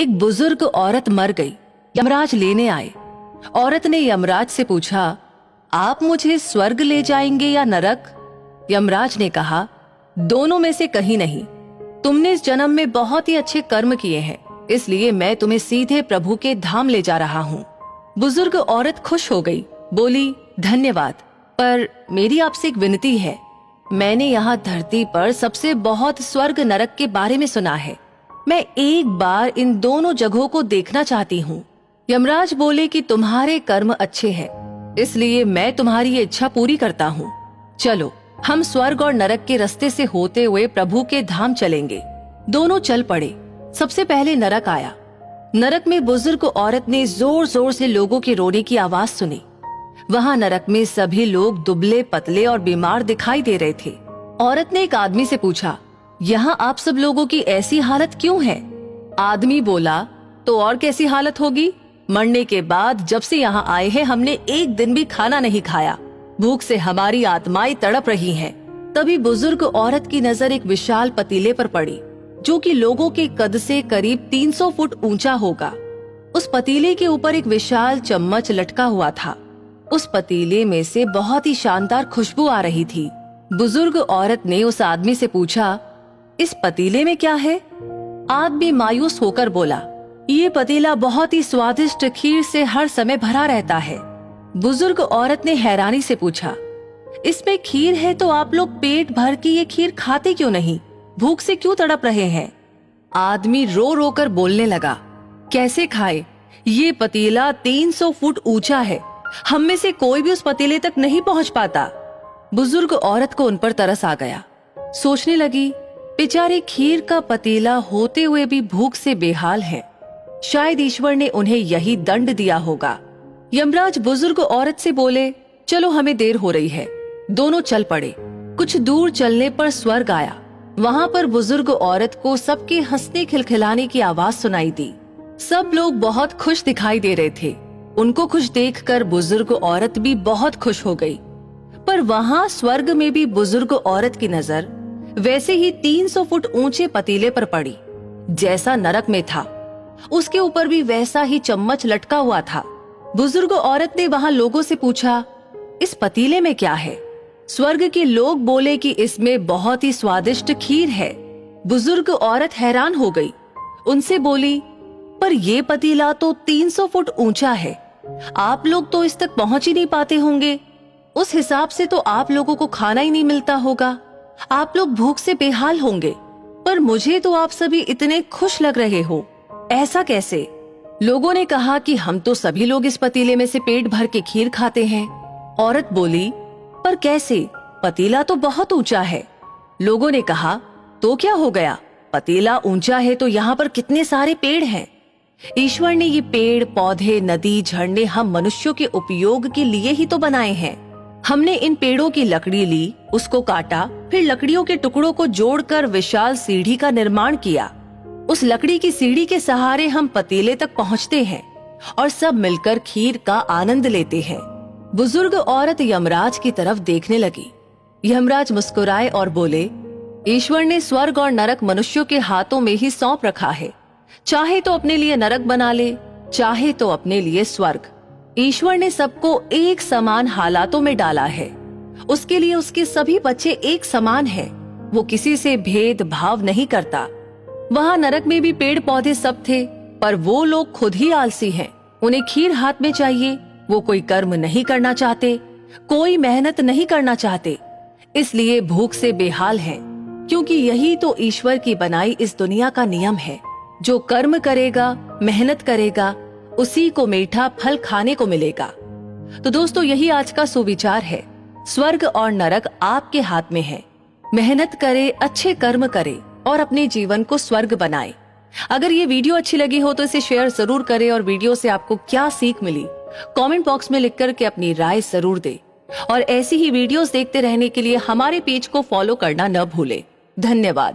एक बुजुर्ग औरत मर गई। यमराज लेने आए। औरत ने यमराज से पूछा, आप मुझे स्वर्ग ले जाएंगे या नरक? यमराज ने कहा, दोनों में से कहीं नहीं। तुमने इस जन्म में बहुत ही अच्छे कर्म किए हैं, इसलिए मैं तुम्हें सीधे प्रभु के धाम ले जा रहा हूँ। बुजुर्ग औरत खुश हो गई, बोली, धन्यवाद, पर मेरी आपसे एक विनती है। मैंने यहाँ धरती पर सबसे बहुत स्वर्ग नरक के बारे में सुना है। मैं एक बार इन दोनों जगहों को देखना चाहती हूँ। यमराज बोले कि तुम्हारे कर्म अच्छे हैं, इसलिए मैं तुम्हारी ये इच्छा पूरी करता हूँ। चलो, हम स्वर्ग और नरक के रास्ते से होते हुए प्रभु के धाम चलेंगे। दोनों चल पड़े। सबसे पहले नरक आया। नरक में बुजुर्ग औरत ने जोर जोर से लोगों के रोने की आवाज सुनी। वहाँ नरक में सभी लोग दुबले पतले और बीमार दिखाई दे रहे थे। औरत ने एक आदमी से पूछा, यहाँ आप सब लोगों की ऐसी हालत क्यों है? आदमी बोला, तो और कैसी हालत होगी? मरने के बाद जब से यहाँ आए हैं हमने एक दिन भी खाना नहीं खाया। भूख से हमारी आत्माएं तड़प रही हैं। तभी बुजुर्ग औरत की नजर एक विशाल पतीले पर पड़ी, जो कि लोगों के कद से करीब 300 फुट ऊंचा होगा। उस पतीले के ऊपर एक विशाल चम्मच लटका हुआ था। उस पतीले में से बहुत ही शानदार खुशबू आ रही थी। बुजुर्ग औरत ने उस आदमी से पूछा, इस पतीले में क्या है? आदमी मायूस होकर बोला, ये पतीला बहुत ही स्वादिष्ट खीर से हर समय भरा रहता है। बुजुर्ग औरत ने हैरानी से पूछा, इसमें खीर है तो आप लोग पेट भर के ये खीर खाते क्यों नहीं? भूख से क्यों तड़प रहे हैं? आदमी रो रो कर बोलने लगा, कैसे खाए? ये पतीला 300 फुट ऊंचा है। हम में से कोई भी उस पतीले तक नहीं पहुंच पाता। बुजुर्ग औरत को उन पर तरस आ गया। सोचने लगी, बेचारे खीर का पतीला होते हुए भी भूख से बेहाल है। शायद ईश्वर ने उन्हें यही दंड दिया होगा। यमराज बुजुर्ग औरत से बोले, चलो हमें देर हो रही है। दोनों चल पड़े। कुछ दूर चलने पर स्वर्ग आया। वहाँ पर बुजुर्ग औरत को सबके हंसने खिलखिलाने की आवाज सुनाई दी। सब लोग बहुत खुश दिखाई दे रहे थे। उनको खुश देखकर बुजुर्ग औरत भी बहुत खुश हो गई। पर वहाँ स्वर्ग में भी बुजुर्ग औरत की नजर वैसे ही 300 फुट ऊंचे पतीले पर पड़ी, जैसा नरक में था। उसके ऊपर भी वैसा ही चम्मच लटका हुआ था। बुजुर्ग औरत ने वहाँ लोगों से पूछा, इस पतीले में क्या है? स्वर्ग के लोग बोले कि इसमें बहुत ही स्वादिष्ट खीर है। बुजुर्ग औरत हैरान हो गई। उनसे बोली, पर ये पतीला तो 300 फुट ऊंचा है। आप लोग तो इस तक पहुंच ही नहीं पाते होंगे। उस हिसाब से तो आप लोगों को खाना ही नहीं मिलता होगा। आप लोग भूख से बेहाल होंगे। पर मुझे तो आप सभी इतने खुश लग रहे हो, ऐसा कैसे? लोगों ने कहा कि हम तो सभी लोग इस पतीले में से पेट भर के खीर खाते हैं। औरत बोली, पर कैसे? पतीला तो बहुत ऊंचा है। लोगों ने कहा, तो क्या हो गया? पतीला ऊंचा है तो यहाँ पर कितने सारे पेड़ हैं। ईश्वर ने ये पेड़ पौधे नदी झरने हम मनुष्यों के उपयोग के लिए ही तो बनाए हैं। हमने इन पेड़ों की लकड़ी ली, उसको काटा, फिर लकड़ियों के टुकड़ों को जोड़कर विशाल सीढ़ी का निर्माण किया। उस लकड़ी की सीढ़ी के सहारे हम पतीले तक पहुँचते हैं और सब मिलकर खीर का आनंद लेते हैं। बुजुर्ग औरत यमराज की तरफ देखने लगी। यमराज मुस्कुराए और बोले, ईश्वर ने स्वर्ग और नरक मनुष्यों के हाथों में ही सौंप रखा है। चाहे तो अपने लिए नरक बना ले, चाहे तो अपने लिए स्वर्ग। ईश्वर ने सबको एक समान हालातों में डाला है। उसके लिए उसके सभी बच्चे एक समान हैं। वो किसी से भेदभाव नहीं करता। वहाँ नरक में भी पेड़ पौधे सब थे, पर वो लोग खुद ही आलसी हैं। उन्हें खीर हाथ में चाहिए। वो कोई कर्म नहीं करना चाहते, कोई मेहनत नहीं करना चाहते, इसलिए भूख से बेहाल हैं। क्योंकि यही तो ईश्वर की बनाई इस दुनिया का नियम है। जो कर्म करेगा, मेहनत करेगा, उसी को मीठा फल खाने को मिलेगा। तो दोस्तों, यही आज का सुविचार है। स्वर्ग और नरक आपके हाथ में है। मेहनत करे, अच्छे कर्म करे और अपने जीवन को स्वर्ग बनाए। अगर ये वीडियो अच्छी लगी हो तो इसे शेयर जरूर करें और वीडियो से आपको क्या सीख मिली कमेंट बॉक्स में लिख करके अपनी राय जरूर दें। और ऐसी ही वीडियोस देखते रहने के लिए हमारे पेज को फॉलो करना न भूलें। धन्यवाद।